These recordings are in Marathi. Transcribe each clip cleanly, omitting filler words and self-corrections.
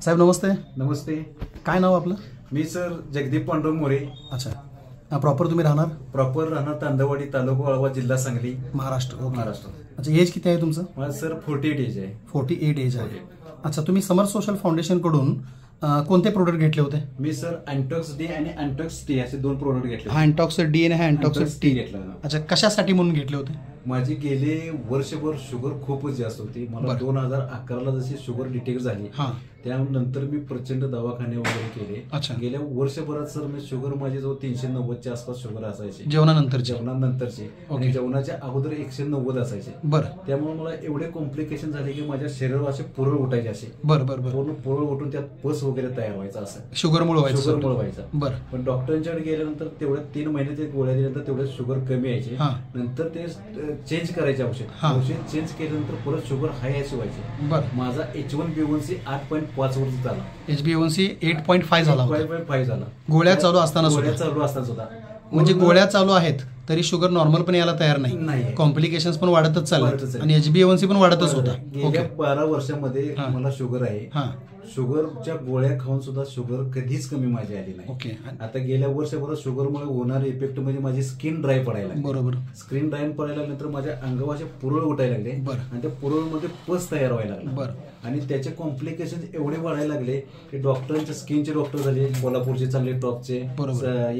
साहेब नमस्ते. नमस्ते. काय नाव आपलं? मी सर जगदीप पांडुरंग मोरे. अच्छा, प्रॉपर तुम्ही राहणार? प्रॉपर राहणार तांदवाडी, तालुका वाळवा, जिल्हा सांगली, महाराष्ट्र. महाराष्ट्र. अच्छा, एज किती आहे तुमचं? माझं सर 48 एज आहे. 48 एज आहे. अच्छा, तुम्ही समर सोशल फाउंडेशन कडून कोणते प्रोडक्ट घेतले होते? मी सर अँटॉक्स डी आणि अँटॉक्स टी असे 2 प्रोडक्ट घेतले. हा अँटॉक्स डी आणि अँटॉक्स टी घेतला. अच्छा, कशासाठी म्हणून घेतले होते? माझी गेले वर्षभर शुगर खूपच जास्त होती. मला 2011ला जशी शुगर डिटेक्ट झाली त्यानंतर मी प्रचंड दवाखाने वगैरे केले. अच्छा. गेल्या वर्षभरात सर मी शुगर माझी जवळ 390च्या आसपास शुगर असायची जेवणानंतरची आणि जेवणाच्या अगोदर 190 असायचे. बरं. त्यामुळे मला एवढे कॉम्प्लिकेशन झाले की माझ्या शरीरावर असे पुरळ उठायचे, असे पूर्ण पुरळ उठून त्यात पस वगैरे तयार व्हायचा, असं शुगरमुळे व्हायचा. बरं. पण डॉक्टरांच्याकडे गेल्यानंतर तेवढ्या 3 महिने ते गोळ्या दिल्यानंतर तेवढे शुगर कमी यायचे. नंतर ते चेंज करायचे औषध चेंज केल्यानंतर परत शुगर हाय अशी व्हायची. माझा H1B1C 8.5 वर झाला. HbA1c 8.5 झाला. 8.5 झाला. गोळ्या चालू असताना सुद्धा. म्हणजे गोळ्या चालू आहेत तरी शुगर नॉर्मल पण यायला तयार नाही. कॉम्प्लिकेशन्स पण वाढतच चालतात आणि HbA1c पण वाढतच होता. गेल्या 12 वर्षामध्ये मला शुगर आहे. शुगरच्या गोळ्या खाऊन सुद्धा शुगर कधीच कमी माझी आली नाही. आता गेल्या वर्षभरात शुगरमुळे होणारे इफेक्ट म्हणजे माझी स्किन ड्राय पडायला. बरोबर. स्किन ड्राय पडायला लागल्यानंतर माझ्या अंगावर पुरळ उठायला लागले आणि त्या पुरळमध्ये पस तयार व्हायला लागला. आणि त्याचे कॉम्प्लिकेशन एवढे वाढायला लागले की डॉक्टरांचे, स्किनचे डॉक्टर झाले, कोल्हापूरचे चांगले टॉपचे,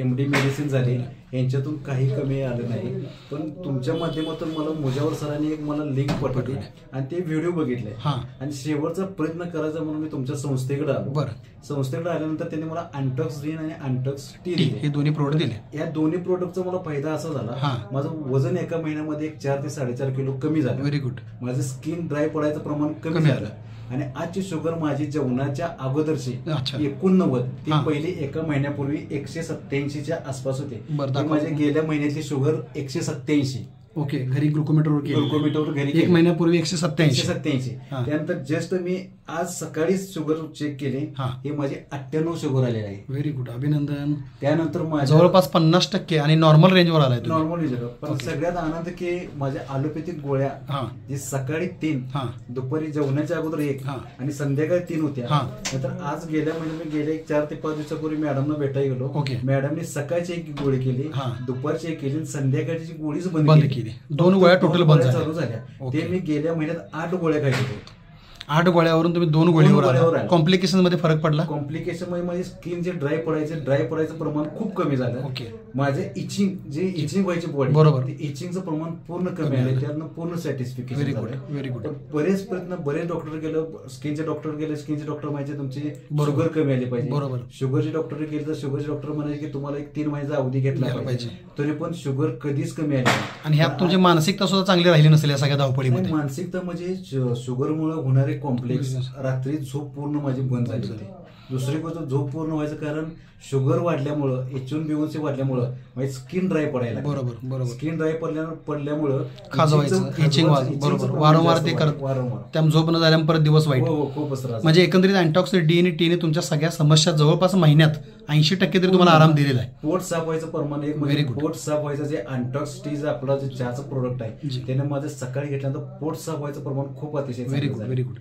MD मेडिसिन झाले, यांच्यातून काही कमी आलं नाही. पण तुमच्या माध्यमातून मला मुजावर सरांनी एक मला लिंक पाठवली आणि ते व्हिडिओ बघितले आणि शेवटचा प्रयत्न करायचा म्हणून मी तुमच्या संस्थेकडे आलो. संस्थेकडे आल्यानंतर त्यांनी मला अँटॉक्स डी आणि अँटॉक्स टी दिले. हे दोन्ही प्रोडक्ट दिले. या दोन्ही प्रोडक्टचा मला फायदा असा झाला, माझं वजन एका महिन्यामध्ये 4 ते 4.5 किलो कमी झालं. Very good. माझं स्किन ड्राय पडायचं प्रमाण कमी झालं आणि आजची शुगर माझी जेवणाच्या अगोदरची 89, ती पहिली एका महिन्यापूर्वी 187च्या आसपास होते. माझ्या गेल्या महिन्यातली शुगर 187. ओके. घरी ग्लुकोमीटरवर घरी 1 महिन्यापूर्वी 187. त्यानंतर जस्ट मी आज सकाळी शुगर चेक केली, हे माझे 98 शुगर आलेले आहे. व्हेरी गुड, अभिनंदन. त्यानंतर जवळपास 50% आणि नॉर्मल रेंजवर आलाय. नॉर्मल रेंजवर. पण सगळ्यात आनंद की माझ्या ॲलोपॅथिक गोळ्या जे सकाळी 3, दुपारी जेवणाच्या अगोदर 1 आणि संध्याकाळी 3 होत्या. नंतर आज गेल्या महिन्यात मी गेल्या 4 ते 5 दिवसापूर्वी मॅडमना भेटायला गेलो. मॅडमने सकाळची 1 गोळी केली, दुपारची 1 केली, संध्याकाळची गोळीच बंद केली. 2 गोळ्या टोटल बंद चालू झाल्या. ते मी गेल्या महिन्यात 8 गोळ्या खायचे होते. 8 गोळ्यावरून तुम्ही 2 गोळीवर. कॉम्प्लिकेशन मध्ये फरक पडला? कॉम्प्लिकेशन मध्ये माझी स्किन जे ड्राय पडायचं प्रमाण खूप कमी झालं. माझे इचिंग व्हायची बॉडी, बरोबर, इचिंगचं प्रमाण पूर्ण कमी आलं. त्यातनं पूर्ण सॅटिस्फिकेशन झालं. Very good. बरेच प्रयत्न, बरेच डॉक्टर गेलो, स्किनचे डॉक्टर म्हणायचे तुमची शुगर कमी आली पाहिजे. बरोबर. शुगरचे डॉक्टर गेले तर शुगरचे डॉक्टर म्हणायचे की तुम्हाला 1 3 महिन्याचा अवधी घेतला पाहिजे, तरी पण शुगर कधीच कमी आली नाही. आणि ह्यात तुमची मानसिकता सुद्धा चांगली राहिली नसेल या सगळ्या धावपळीमध्ये? मानसिकता म्हणजे शुगरमुळे होणारे कॉम्प्लेक्स, रात्री झोप पूर्ण माझी बंद झाली होती. दुसरी गोष्ट, झोप पूर्ण व्हायचं कारण शुगर वाढल्यामुळं, H1B1C वाढल्यामुळं माझी स्किन ड्राय पडायला. बरोबर. स्किन ड्राय पडल्यामुळं खाजवायचं, इचिंग बरोबर, वारंवार ते करत, त्यामुळे झोप न झाल्यामुळे परत दिवस वाईट. खूपच त्रास. म्हणजे एकंदरीत अँटॉक्स डी आणि टीने तुमच्या सगळ्या समस्या जवळपास महिन्यात 80% तरी तुम्हाला आराम दिलेला आहे. पोट साफ व्हायचं प्रमाण एक म्हणजे पोट साफ व्हायचं, जे अँटॉक्स टी आपला जे चहाचं प्रोडक्ट आहे त्याने माझं सकाळी घेतल्यानंतर पोट साफ व्हायचं प्रमाण खूप अतिशय. Very good.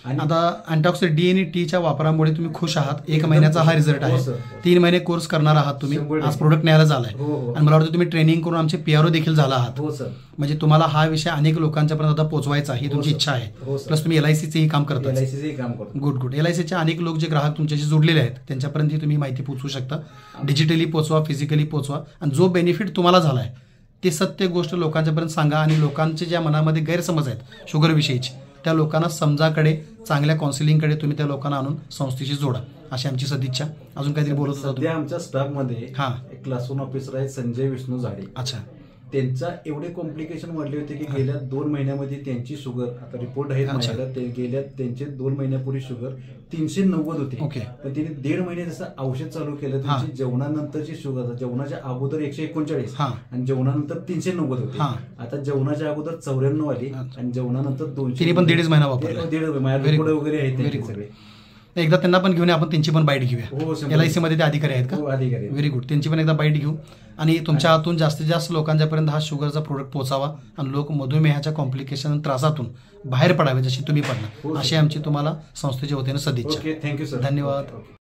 आता अँटॉक्स डी आणि टीच्या वापरामुळे तुम्ही खुश आहात. 1 महिन्याचा हा रिझल्ट आहे. 3 महिने कोर्स करणार आहात तुम्ही. आज प्रोडक्ट न्यायला झालाय आणि मला वाटतं तुम्ही ट्रेनिंग करून आमचे PRO देखील झाला आहात. म्हणजे तुम्हाला हा विषय अनेक लोकांच्या पर्यंत आता पोहोचवायचा ही तुमची इच्छा आहे. प्लस तुम्ही LICचेही काम करता. गुड. LICचे अनेक लोक जे ग्राहक तुमच्याशी जोडलेले आहेत त्यांच्यापर्यंत तुम्ही माहिती पोहोचवू शकता. डिजिटली पोहोचवा, फिजिकली पोहोचवा आणि जो बेनिफिट तुम्हाला झालाय ते सत्य गोष्ट लोकांच्यापर्यंत सांगा आणि लोकांचे ज्या मनामध्ये गैरसमज आहेत शुगरविषयीची त्या लोकांना समजाकडे, चांगल्या काउन्सिलिंगकडे तुम्ही त्या लोकांना आणून संस्थेशी जोडा, अशी आमची सदिच्छा. अजून काहीतरी बोलत होता? सध्या आमच्या स्टाफमध्ये एक क्लास 1 ऑफिसर आहे, संजय विष्णू झाडे. अच्छा. त्यांचा एवढे कॉम्प्लिकेशन वाढले होते की गेल्या 2 महिन्यामध्ये त्यांची शुगर, आता रिपोर्ट आहेत माझ्याकडे, गेल्या त्यांचे 2 महिन्यापूर्वी शुगर 390 होती. पण त्यांनी 1.5 महिने जसं औषध चालू केलं, त्यांची जेवणानंतरची शुगर, जेवणाच्या अगोदर 139 आणि जेवणानंतर 390 होती. आता जेवणाच्या अगोदर 94 आली आणि जेवणानंतर 200. पण 1.5 महिना वापरला. 1.5 महिना वगैरे आहेत सगळे. एकदा त्यांना पण घेऊन आपण त्यांची पण बाईट हो, घेऊया. शंभर. LIC मध्ये ते अधिकारी आहेत हो, का? अधिकारी. Very good. त्यांची पण एकदा बाईट घेऊ आणि तुमच्या हातून जास्तीत जास्त लोकांच्यापर्यंत हा शुगरचा प्रोडक्ट पोहोचावा आणि लोक मधुमेहाच्या कॉम्प्लिकेशन त्रासातून बाहेर पडावे जशी तुम्ही हो, पडणार सर. अशी आमची तुम्हाला संस्थेच्या वतीने सदिच्छा. Okay, thank you sir. धन्यवाद. ओके.